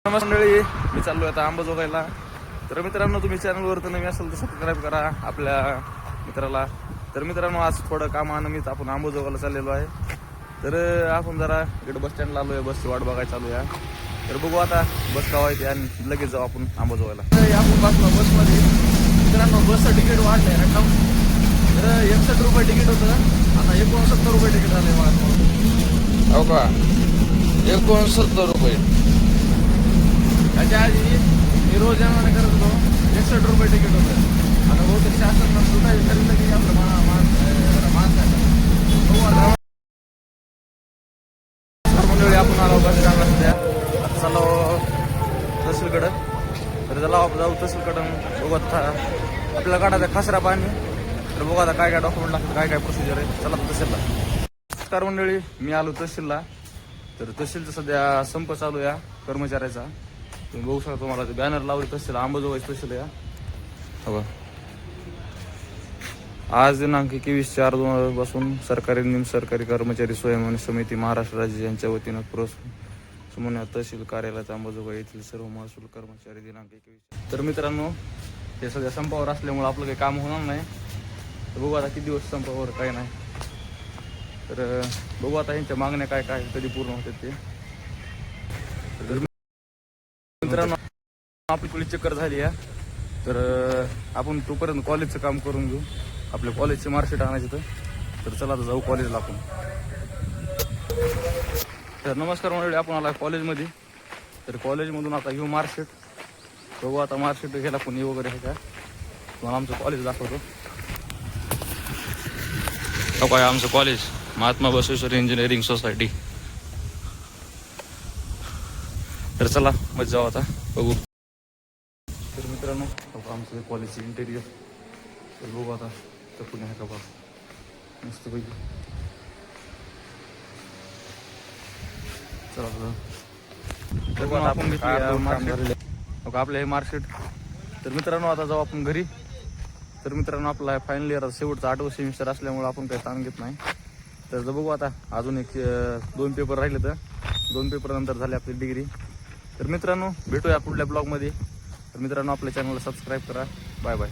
नमस्कार मंडळी, मी चाललो आता अंबाजोगाईला. तर मित्रांनो, तुम्ही चॅनलवर तर नवीन असेल तर सबस्क्राईब करा आपल्या मित्राला. तर मित्रांनो, आज थोडं कामानिमित्त आपण अंबाजोगाईला चाललेलो आहे. तर आपण जरा इकडे बस स्टँडला आलो आहे, बसची वाट बघायला चालू आहे. तर बघू आता बस केव्हा येते आणि लगेच जाऊ आपण अंबाजोगाईला. आपण बसलो बसमध्ये. मित्रांनो, बसचं तिकीट वाढलंय रक्कम. तर 61 रुपये तिकीट होतं, आता 69 रुपये तिकीट झालंय मला. हो का, 69 रुपये. त्याच्या आधी मी रोज जेवण करत होतो, 61 रुपये तिकीट होतं. आता बहुतेक शासन सुटायचं ठरलं की आपलं मंडळी आपण आलो बस स्टँडला सध्या. आता चाललो तहसीलकडं. तर चला जाऊ तहसीलकडं. बघू आता आपल्या गाडाचा खसरा पाणी. तर बघू आता काय काय डॉक्युमेंट लागतात, काय काय प्रोसिजर आहे. चला तहसीलला. नमस्कार मंडळी, मी आलो तहसीलला. तर तहसीलचा सध्या संप चालू आहे कर्मचाऱ्याचा. तुम्ही बघू शकता, तुम्हाला ते बॅनर लावले तहसील अंबाजोगाई तहसील या. बघा, आज दिनांक 21/4/2022 पासून सरकारी निमसरकारी कर्मचारी स्वयंसेवी समिती महाराष्ट्र राज्य यांच्या वतीनं समन्वय तहसील कार्यालयात अंबाजोगाई येथील सर्व महसूल कर्मचारी दिनांक 21. तर मित्रांनो, हे सध्या संपावर असल्यामुळे आपलं काही काम होणार नाही. तर बघू आता किती दिवस संपावर काही नाही. तर बघू आता यांच्या मागण्या काय काय कधी पूर्ण होतात ते. मित्रांनो, आपली पोलीस चक्कर झाली आहे. तर आपण तोपर्यंत कॉलेजचं काम करून घेऊ. आपल्या कॉलेजचे मार्कशीट आणायचे तर चला आता जाऊ कॉलेजला आपण. तर नमस्कार मंडळी, आपण आला कॉलेजमध्ये. तर कॉलेजमधून आता घेऊ मार्कशीट. बघू आता मार्कशीट घ्यायला कोणी वगैरे आहे का, तुम्हाला आमचं कॉलेज दाखवतो. काय आमचं college Mahatma Basaveshwar engineering society. तर चला मग जाऊ आता बघू. तर मित्रांनो, आमचं कॉलेजचे इंटेरियर. तर बघू आता तर कुणी आहे का बघ मस्त पैकी. चला तर आपण घेतली आपलं हे मार्कशीट. तर मित्रांनो, आता जाऊ आपण घरी. तर मित्रांनो, आपला फायनल इयर शेवटचा 8वा सेमिस्टर असल्यामुळे आपण काही ताण घेत नाही. तर बघू आता अजून 2 पेपर राहिले. तर 2 पेपर नंतर झाले आपली डिग्री. तर मित्रांनो, भेटूया पुढल्या ब्लॉगमध्ये. तर मित्रांनो, आपल्या चॅनलला सबस्क्राईब करा. Bye bye.